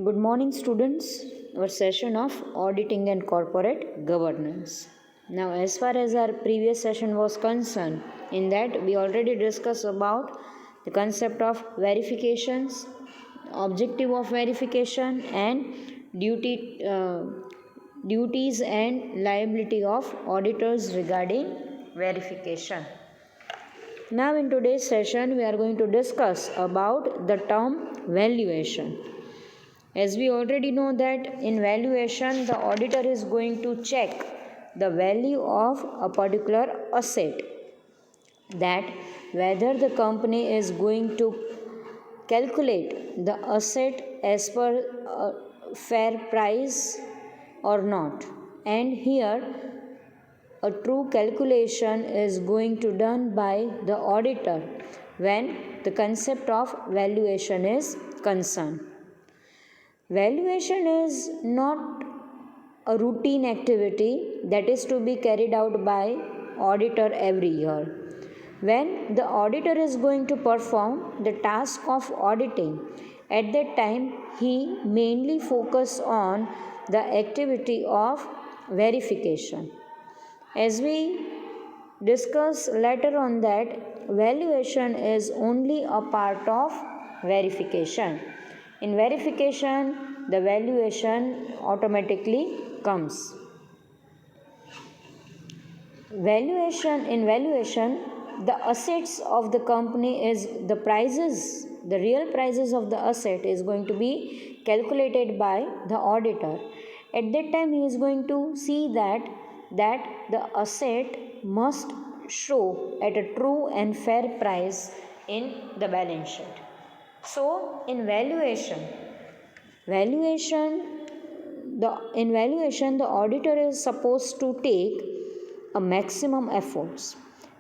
Good morning, students. Our session of auditing and corporate governance. Now, as far as our previous session was concerned, in that we already discussed about the concept of verifications, objective of verification, and duties and liability of auditors regarding verification. Now, in today's session, we are going to discuss about the term valuation. As we already know that in valuation, the auditor is going to check the value of a particular asset, that whether the company is going to calculate the asset as per fair price or not. And here a true calculation is going to done by the auditor when the concept of valuation is concerned. Valuation is not a routine activity that is to be carried out by auditor every year. When the auditor is going to perform the task of auditing, at that time he mainly focus on the activity of verification. As we discuss later on that, valuation is only a part of verification. In verification, the valuation automatically comes. In valuation, the assets of the company is the prices, the real prices of the asset is going to be calculated by the auditor. At that time, he is going to see that the asset must show at a true and fair price in the balance sheet. So, in valuation, the auditor is supposed to take a maximum efforts.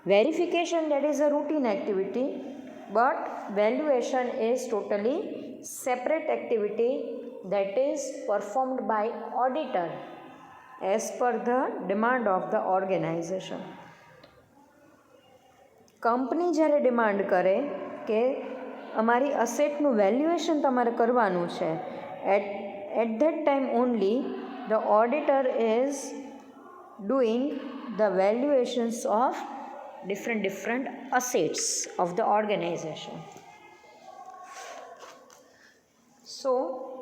Verification, that is a routine activity, but valuation is totally separate activity that is performed by auditor as per the demand of the organization. Company જ્યારે demand કરે કે અમારી અસેટનું valuation તમારે કરવાનું છે, at that time only the auditor is doing the valuations of different assets of the organization. So,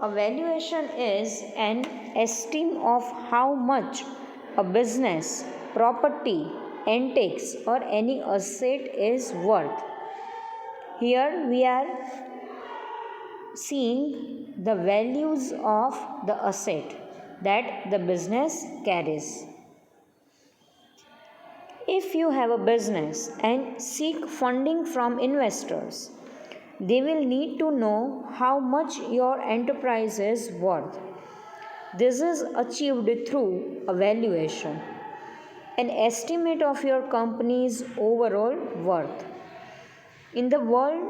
a valuation is an estimate of how much a business, property, antiques or any asset is worth. Here we are seeing the values of the asset that the business carries. If you have a business and seek funding from investors, they will need to know how much your enterprise is worth. This is achieved through a valuation, an estimate of your company's overall worth. In the world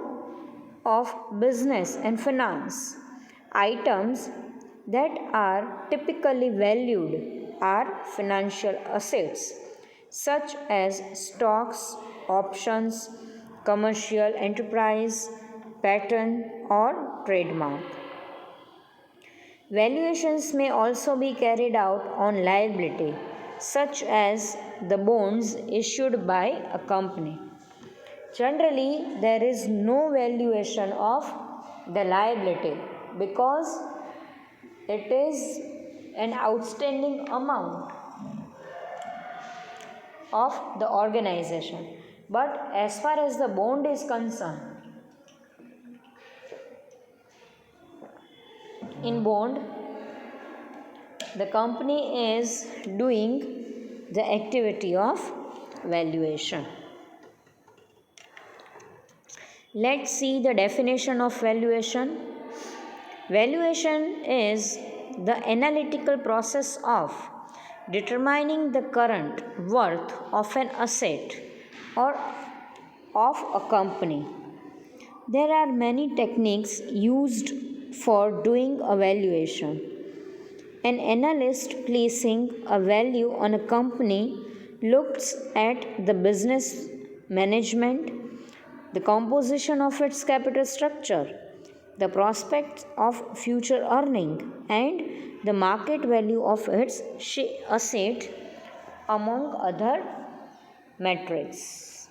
of business and finance, items that are typically valued are financial assets such as stocks, options, commercial enterprise, patent or trademark. Valuations may also be carried out on liability, such as the bonds issued by a company. Generally, there is no valuation of the liability because it is an outstanding amount of the organization. But as far as the bond is concerned, in bond, the company is doing the activity of valuation. Let's see the definition of valuation. Valuation is the analytical process of determining the current worth of an asset or of a company. There are many techniques used for doing a valuation. An analyst placing a value on a company looks at the business management, the composition of its capital structure, the prospects of future earning, and the market value of its asset, among other metrics.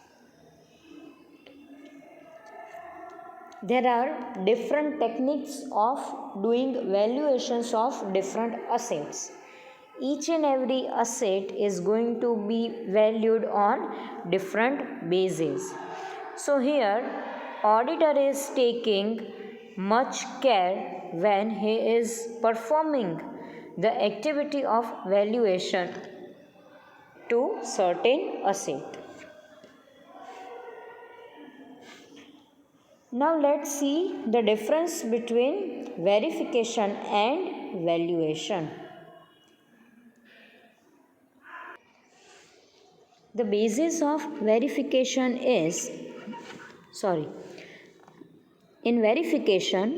There are different techniques of doing valuations of different assets. Each and every asset is going to be valued on different bases. So here auditor is taking much care when he is performing the activity of valuation to certain asset. Now let's see the difference between verification and valuation. The basis of verification is, in verification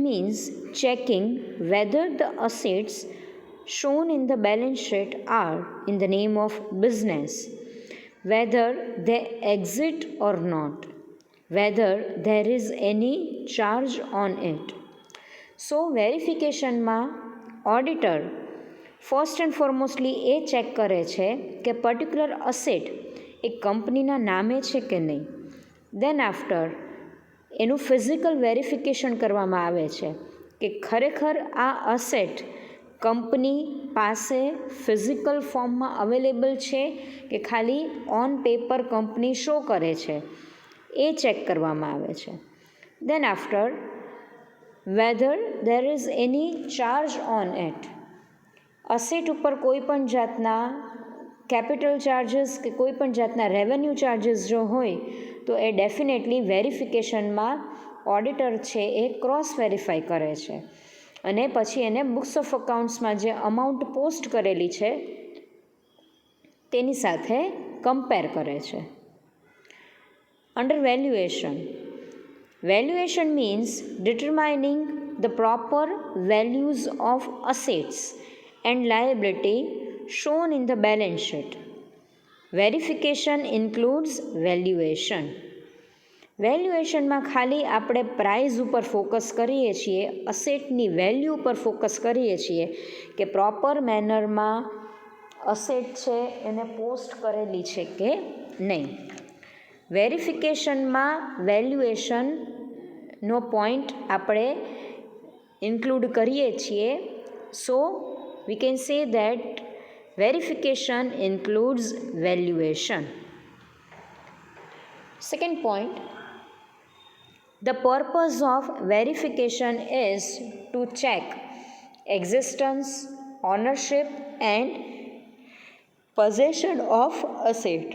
means checking whether the assets shown in the balance sheet are in the name of business, whether they exist or not, whether there is any charge on it. So વેરિફિકેશનમાં auditor first and foremostly એ check કરે છે કે particular asset એ કંપનીના નામે છે કે નહીં. દેન આફ્ટર એનું ફિઝિકલ વેરિફિકેશન કરવામાં આવે છે કે ખરેખર આ અસેટ કંપની પાસે ફિઝિકલ ફોર્મમાં અવેલેબલ છે કે ખાલી ઓન પેપર કંપની શો કરે છે, એ ચેક કરવામાં આવે છે. Then after whether there is any charge on it. Asset ઉપર કોઈ પણ જાતના કેપિટલ ચાર્જીસ કે કોઈ પણ જાતના રેવન્યુ ચાર્જીસ જો હોય તો એ ડેફિનેટલી વેરિફિકેશનમાં ઓડિટર છે એ ક્રોસ વેરીફાઈ કરે છે અને પછી એને બુક્સ ઓફ અકાઉન્ટ્સમાં જે અમાઉન્ટ પોસ્ટ કરેલી છે તેની સાથે કમ્પેર કરે છે. Under Valuation means determining the proper values of assets and liability shown in the balance sheet. Verification includes valuation. વેલ્યુએશનમાં ખાલી આપણે પ્રાઇઝ ઉપર ફોકસ કરીએ છીએ, અસેટની વેલ્યુ ઉપર ફોકસ કરીએ છીએ કે પ્રોપર મેનરમાં અસેટ છે એને પોસ્ટ કરેલી છે કે નહીં. વેરિફિકેશનમાં વેલ્યુએશનનો પોઈન્ટ આપણે ઇન્ક્લુડ કરીએ છીએ. So we can say that verification includes valuation. Second point, the purpose of verification is to check existence, ownership and possession of asset.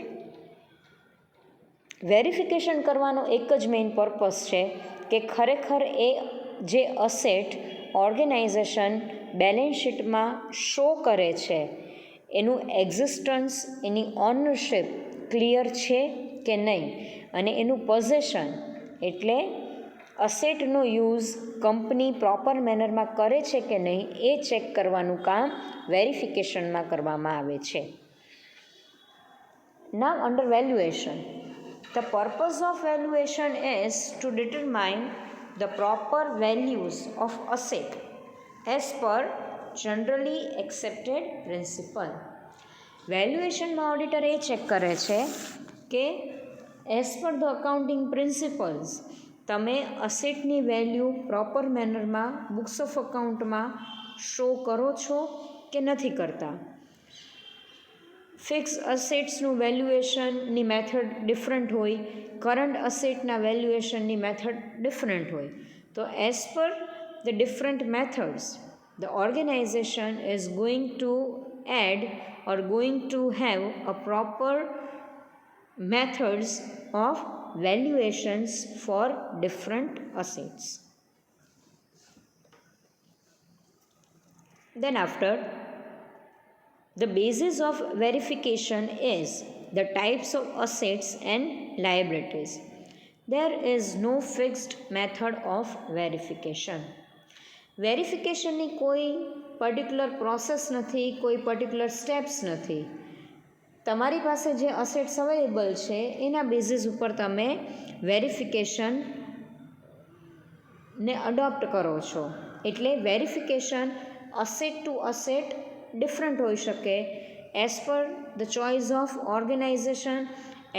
Verification કરવાનો એક જ મેઇન પર્પસ છે કે ખરેખર એ જે અસેટ ઓર્ગેનાઇઝેશન બેલેન્સ શીટમાં શો કરે છે એનું એક્ઝિસ્ટન્સ, એની ઓનરશિપ ક્લિયર છે કે નહીં અને એનું પોઝેશન એટલે અસેટનો યુઝ કંપની પ્રોપર મેનરમાં કરે છે કે નહીં એ ચેક કરવાનું કામ વેરિફિકેશનમાં કરવામાં આવે છે. Now under valuation, the purpose of valuation is to determine the proper values of asset as per generally accepted principle. વેલ્યુએશનમાં ઓડિટર એ ચેક કરે છે કે as per the accounting principles તમે અસેટની વેલ્યુ પ્રોપર મેનરમાં બુક્સ ઓફ અકાઉન્ટમાં show કરો છો કે નથી કરતા. ફિક્સ અસેટ્સનું વેલ્યુએશનની મેથડ ડિફરન્ટ હોય, કરંટ અસેટના વેલ્યુએશનની મેથડ ડિફરન્ટ હોય. તો as per the different methods the organisation is going to add or going to have a proper methods of valuations for different assets. Then after, the basis of verification is the types of assets and liabilities. There is no fixed method of verification. વેરિફિકેશનની કોઈ particular process નથી, કોઈ particular steps નથી. તમારી પાસે જે assets available છે એના basis ઉપર તમે વેરિફિકેશન ને અડોપ્ટ કરો છો. એટલે verification asset to asset different હોઈ શકે as per the choice of organisation,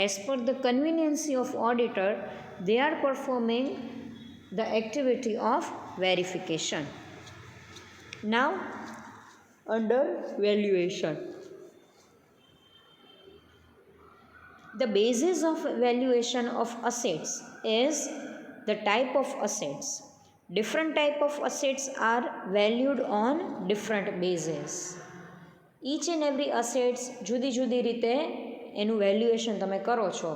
as per the convenience of auditor, they are performing the activity of verification. Now, under valuation, the basis of valuation of assets is the type of assets. Different type of assets are valued on different basis. Each and every assets જુદી જુદી રીતે એનું valuation તમે કરો છો.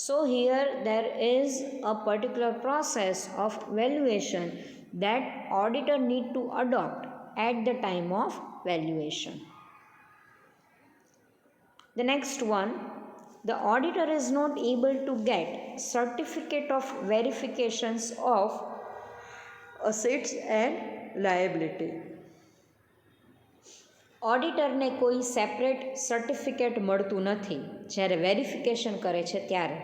So here there is a particular process of valuation that auditor need to adopt at the time of valuation. The next one, the auditor is not able to get certificate of verifications of assets and liability. ઓડિટરને કોઈ separate certificate મળતું નથી જ્યારે verification કરે છે ત્યારે,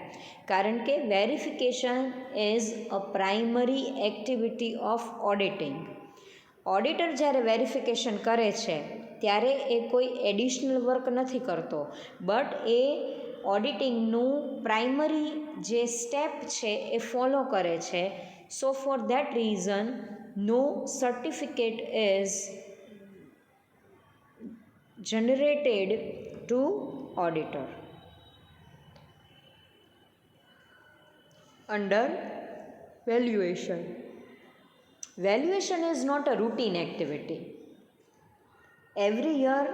કારણ કે verification is a primary activity of auditing. Auditor જ્યારે વેરિફિકેશન કરે છે ત્યારે એ કોઈ એડિશનલ વર્ક નથી કરતો, બટ એ ઓડિટિંગનું પ્રાઇમરી જે સ્ટેપ છે એ ફોલો કરે છે. So for that reason no certificate is generated to auditor. Under valuation, valuation is not a routine activity. Every year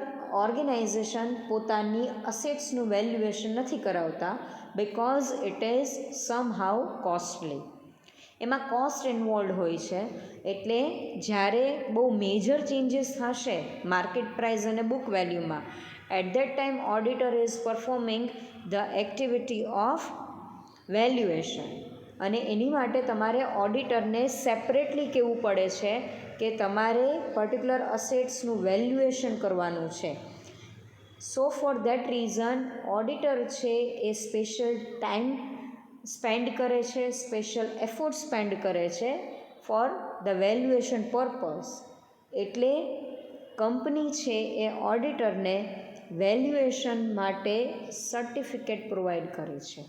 organization પોતાની અસેટ્સનું વેલ્યુએશન નથી કરાવતા because it is somehow costly. એમાં કોસ્ટ ઇન્વોલ્વ હોય છે. એટલે જ્યારે બહુ મેજર ચેન્જીસ થશે માર્કેટ પ્રાઇસ અને બુક વેલ્યુમાં, at that time auditor is performing the activity of valuation. અને એની માટે તમારે ઓડિટરને સેપરેટલી કહેવું પડે છે કે તમારે પર્ટિક્યુલર અસેટ્સનું વેલ્યુએશન કરવાનું છે. So for that reason auditor છે એ સ્પેશિયલ ટાઈમ સ્પેન્ડ કરે છે, સ્પેશિયલ એફર્ટ સ્પેન્ડ કરે છે ફોર ધ વેલ્યુએશન પર્પઝ. એટલે કંપની છે એ ઓડિટરને વેલ્યુએશન માટે સર્ટિફિકેટ પ્રોવાઈડ કરે છે.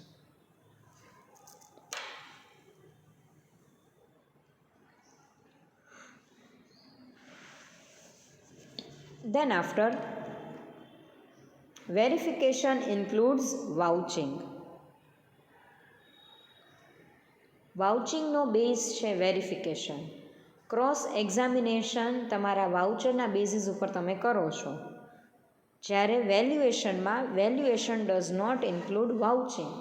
Then after, verification includes vouching. વાઉચિંગનો બેઝ છે વેરિફિકેશન. ક્રોસ એક્ઝામિનેશન તમારા વાઉચરના બેઝિસ ઉપર તમે કરો છો, જ્યારે વેલ્યુએશનમાં valuation does not include vouching.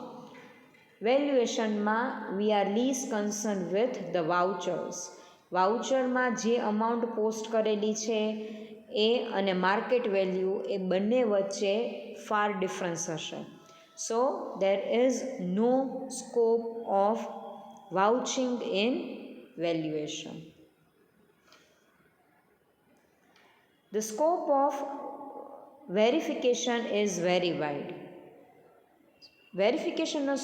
વેલ્યુએશનમાં we are less concern with the vouchers. વાઉચરમાં જે અમાઉન્ટ પોસ્ટ કરેલી છે એ અને માર્કેટ વેલ્યુ એ બંને વચ્ચે ફાર ડિફરન્સ હશે. So there is no scope of vouching in valuation. The scope of verification is very wide. વેરિફિકેશનનો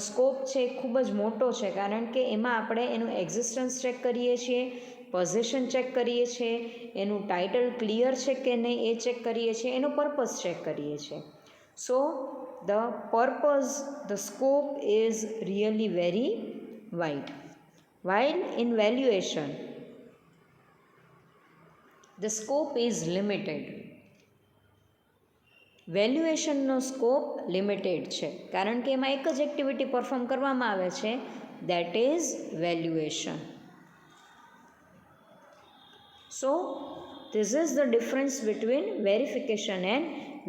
સ્કોપ છે ખૂબ જ મોટો છે, કારણ કે એમાં આપણે એનું એક્ઝિસ્ટન્સ ચેક કરીએ છીએ, પોઝિશન ચેક કરીએ છીએ, એનું ટાઇટલ ક્લિયર છે કે નહીં એ ચેક કરીએ છીએ, એનો પર્પઝ ચેક કરીએ છીએ. So the purpose, the scope is really very wide. While in valuation, the scope is limited. વેલ્યુએશનનો સ્કોપ લિમિટેડ છે, કારણ કે એમાં એક જ એક્ટિવિટી પરફોર્મ કરવામાં આવે છે, that is valuation. So this is the difference between verification and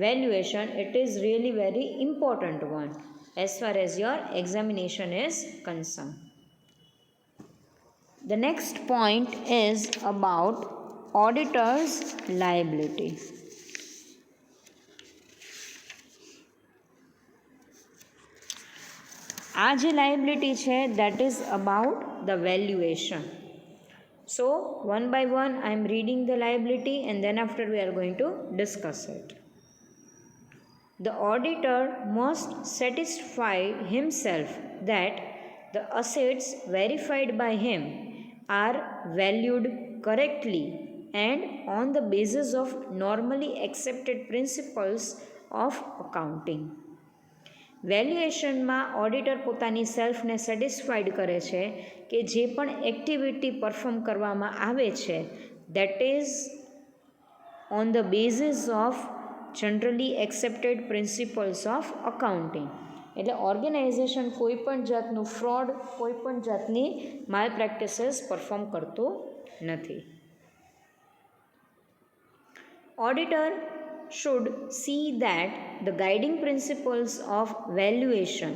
valuation. It is really very important one as far as your examination is concerned. The next point is about auditor's liability. આ જે liability છે that is about the valuation. So one by one I am reading the liability and then after we are going to discuss it. The auditor must satisfy himself that the assets verified by him are valued correctly and on the basis of normally accepted principles of accounting. વેલ્યુએશનમાં auditor પોતાની સેલ્ફને satisfied કરે છે કે જે પણ activity perform કરવામાં આવે છે that is on the basis of generally accepted principles of accounting. એટલે ઓર્ગેનાઇઝેશન કોઈ પણ જાતનું ફ્રોડ, કોઈ પણ જાતની માલ પ્રેક્ટિસીસ પરફોર્મ કરતું નથી. Auditor should see that the guiding principles of valuation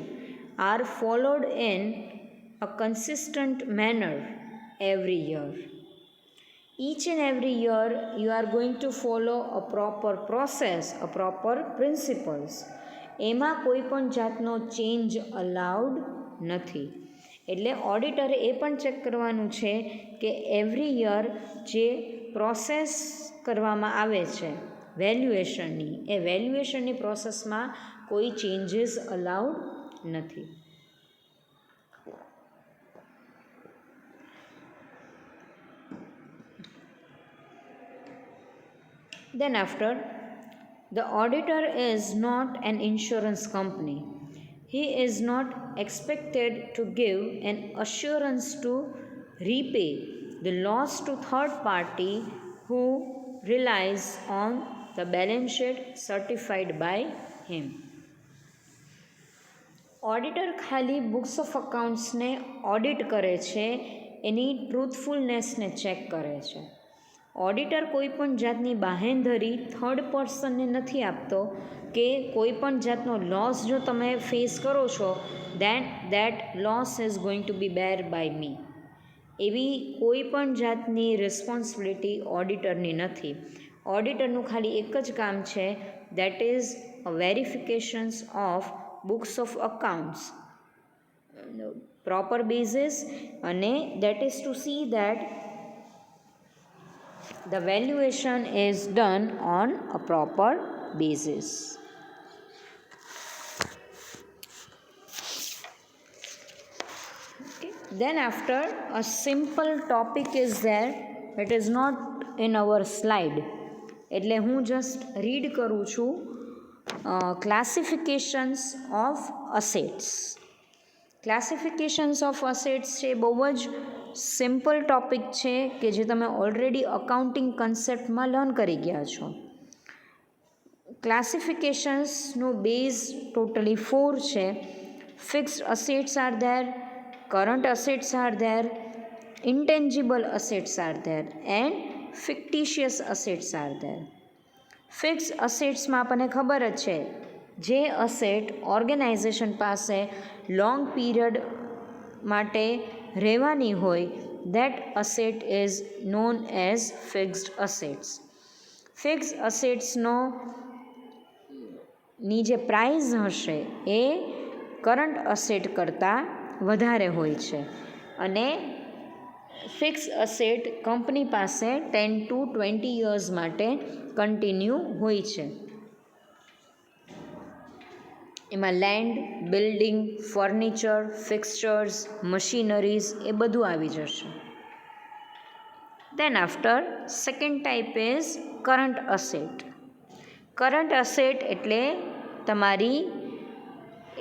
are followed in a consistent manner every year. Each and every year you are going to follow a proper process, a proper principles. એમાં કોઈ પણ જાતનો change allowed નથી. એટલે ઓડિટરે એ પણ check કરવાનું છે કે એવરી યર જે પ્રોસેસ કરવામાં આવે છે વેલ્યુએશનની, એ વેલ્યુએશનની પ્રોસેસમાં કોઈ ચેન્જીસ અલાઉડ નથી. Then after, the auditor is not an insurance company. He is not expected to give an assurance to repay the loss to third party who relies on the balance sheet certified by him. Auditor ખાલી books of અકાઉન્ટ્સને audit કરે છે, એની ટ્રુથફુલનેસને check કરે છે. Auditor કોઈ પણ જાતની બાહેંધરી third પર્સનને નથી આપતો કે કોઈ પણ જાતનો લોસ જો તમે ફેસ કરો છો then that loss is going to be bear by me. એવી કોઈ પણ જાતની રિસ્પોન્સિબિલિટી ઓડિટરની નથી. ઓડિટરનું ખાલી એક જ કામ છે, that is a verifications of books of accounts proper basis, અને that is to see that the valuation is done on a proper basis. Okay. Then after, a simple topic is there, it is not in our slide. એટલે હું just read કરું છું. Classifications of assets. Classifications of assets છે બહુ જ simple topic છે કે જે તમે ઓલરેડી અકાઉન્ટિંગ કન્સેપ્ટમાં લર્ન કરી ગયા છો. ક્લાસિફિકેશન્સનો બેઝ ટોટલી 4 છે. Fixed assets are there, current assets are there, intangible assets are there and fictitious assets are there. Fixed અસેટ્સમાં આપણને ખબર જ છે, જે અસેટ ઓર્ગેનાઇઝેશન પાસે લોંગ પીરિયડ માટે રહેવાની હોય that asset is known as fixed assets. Fixed અસેટ્સનો ની જે પ્રાઇઝ હશે એ કરંટ અસેટ કરતાં વધારે હોય છે, અને ફિક્સ્ડ અસેટ કંપની પાસે 10 to 20 યર્સ માટે કન્ટિન્યુ હોય છે. એમાં land, building, furniture, fixtures, machineries એ બધું આવી જશે. Then after, second type is current asset. Current asset એટલે તમારી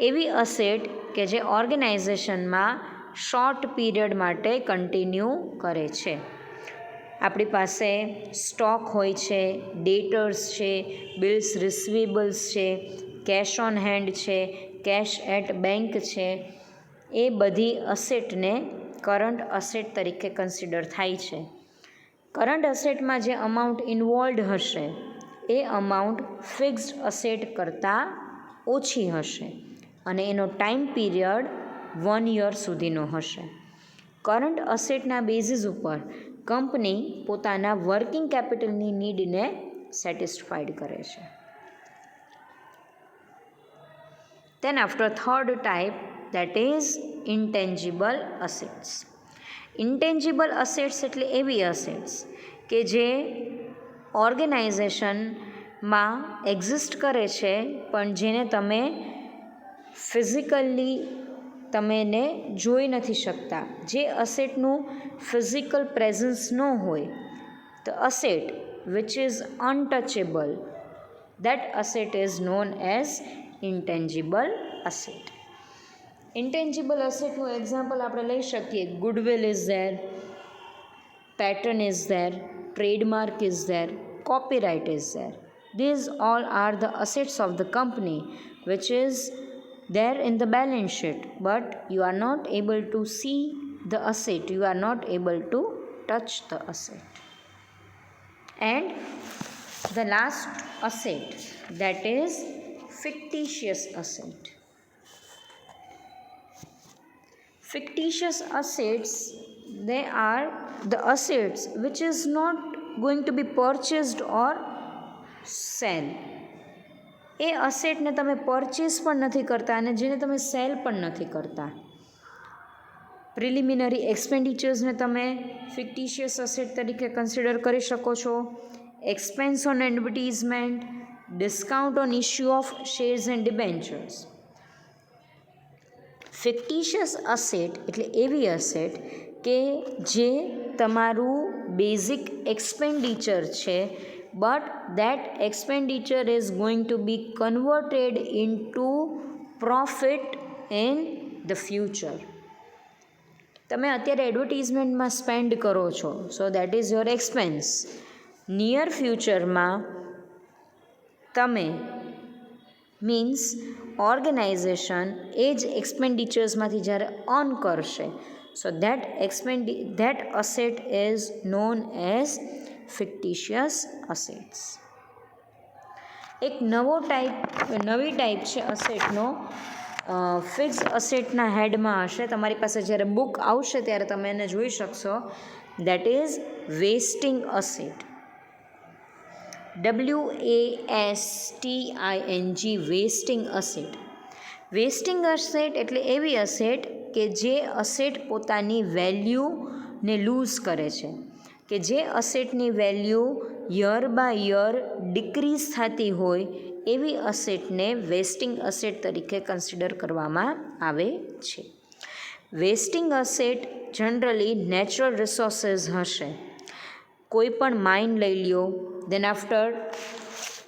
એવી અસેટ કે જે ઓર્ગેનાઇઝેશનમાં શોર્ટ પીરિયડ માટે કન્ટિન્યુ કરે છે. આપણી પાસે સ્ટોક હોય છે, ડેટર્સ છે, બિલ્સ રિસિવેબલ્સ છે, કેશ ઓન હેન્ડ છે, કેશ એટ બેંક છે. એ બધી અસેટને કરંટ અસેટ તરીકે કન્સિડર થાય છે. કરંટ અસેટમાં જે અમાઉન્ટ ઇન્વોલ્વડ હશે એ અમાઉન્ટ ફિક્સ્ડ અસેટ કરતાં ઓછી હશે, અને એનો ટાઈમ પીરિયડ 1 યર સુધીનો હશે. કરંટ અસેટના બેઝિસ ઉપર કંપની પોતાના વર્કિંગ કેપિટલની નીડને સેટિસ્ફાઈડ કરે છે. Then after, third type, that is intangible assets. Intangible assets એટલે એવી અસેટ્સ કે જે ઓર્ગેનાઇઝેશનમાં એક્ઝિસ્ટ કરે છે પણ જેને તમે ફિઝિકલી તમે એને જોઈ નથી શકતા, જે અસેટનું ફિઝિકલ પ્રેઝન્સ ન હોય, the asset which is untouchable, that asset is known as intangible asset. Intangible asset નું એક્ઝામ્પલ આપણે લઈ શકીએ, goodwill is there, pattern is there, trademark is there, copyright is there. These all are the assets of the company which is there in the balance sheet, but you are not able to see the asset, you are not able to touch the asset. And the last asset, that is fictitious asset. Fictitious assets, they are the assets which is not going to be purchased or sell. એ અસેટને તમે purchase પણ નથી કરતા અને જેને તમે cell પણ નથી કરતા. પ્રિલિમિનરી એક્સપેન્ડિચર્સને તમે ફિક્ટિશિયસ અસેટ તરીકે કન્સિડર કરી શકો છો. Expense on advertisement, discount on issue of shares and debentures. Fictitious asset એટલે એવી અસેટ કે જે તમારું બેઝિક એક્સપેન્ડિચર છે, but that expenditure is going to be converted into profit in the future. તમે અત્યારે એડવર્ટીઝમેન્ટમાં સ્પેન્ડ કરો છો, so that is your expense. Near ફ્યુચરમાં તમે મીન્સ ઓર્ગેનાઇઝેશન એ જ એક્સપેન્ડિચર્સમાંથી જ્યારે અર્ન કરશે, સો that asset is known as fictitious assets. એક નવી ટાઈપ છે અસેટનો, ફિક્સ અસેટના હેડમાં હશે. તમારી પાસે જ્યારે બુક આવશે ત્યારે તમે એને જોઈ શકશો. That is wasting asset. WASTING, wasting asset. Wasting asset એટલે એવી અસેટ કે જે અસેટ પોતાની વેલ્યુને લૂઝ કરે છે, કે જે અસેટની value year by year decrease થતી હોય, એવી અસેટને વેસ્ટિંગ અસેટ તરીકે કન્સિડર કરવામાં આવે છે. Wasting asset generally natural resources હશે. કોઈ પણ માઇન લઈ લ્યો, દેન આફ્ટર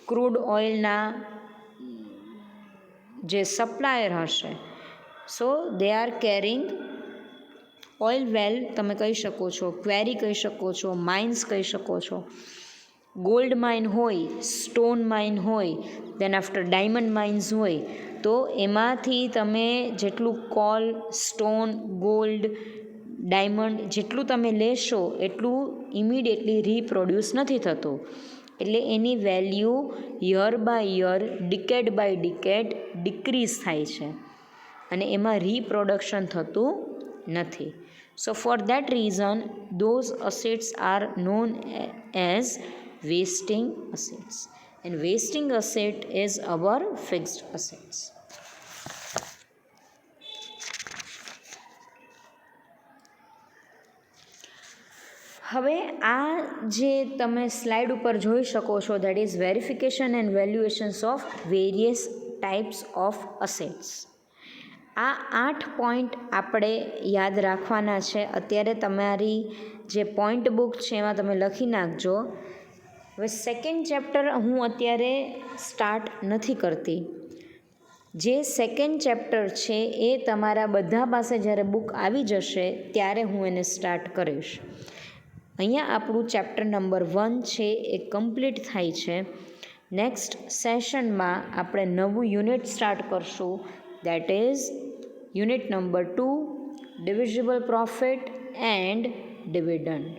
ક્રૂડ ઓઇલના જે સપ્લાયર હશે, સો દે આર કેરિંગ ઓઇલ વેલ તમે કહી શકો છો, ક્વેરી કહી શકો છો, માઇન્સ કહી શકો છો. ગોલ્ડ માઇન હોય, સ્ટોન માઇન હોય, દેન આફ્ટર ડાયમંડ માઇન્સ હોય, તો એમાંથી તમે જેટલું કોલ, સ્ટોન, ગોલ્ડ, ડાયમંડ જેટલું તમે લેશો એટલું ઇમિડિયેટલી રીપ્રોડ્યુસ નથી થતું. એટલે એની value year by year, decade by decade decrease થાય છે અને એમાં રીપ્રોડક્શન થતું નથી. So for that reason, those assets are known as wasting assets. And wasting asset is our fixed assets. હવે આ જે તમે સ્લાઇડ ઉપર જોઈ શકો છો, that is verification and valuations of various types of assets. આ 8 પોઈન્ટ આપણે યાદ રાખવાના છે. અત્યારે તમારી જે પોઈન્ટ બુક છે એમાં તમે લખી નાખજો. હવે સેકન્ડ ચેપ્ટર હું અત્યારે સ્ટાર્ટ નથી કરતી. જે સેકન્ડ ચેપ્ટર છે એ તમારા બધા પાસે જ્યારે બુક આવી જશે ત્યારે હું એને સ્ટાર્ટ કરીશ. અહીંયા આપણું ચેપ્ટર નંબર 1 છે એ કમ્પ્લીટ થાય છે. નેક્સ્ટ સેશનમાં આપણે નવું યુનિટ સ્ટાર્ટ કરશું, that is unit number 2, divisible profit and dividend.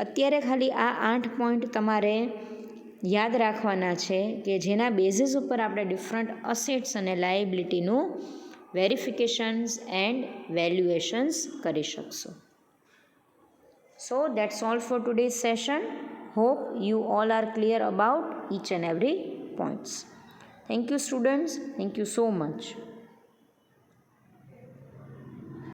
અત્યારે ખાલી આ 8 પોઈન્ટ તમારે યાદ રાખવાના છે કે જેના બેઝિસ ઉપર આપણે ડિફરન્ટ અસેટ્સ અને લાયબિલિટીનું વેરિફિકેશન્સ એન્ડ વેલ્યુએશન્સ કરી શકશું. So that's all for today's session. Hope you all are clear about each and every points. Thank you students. Thank you so much.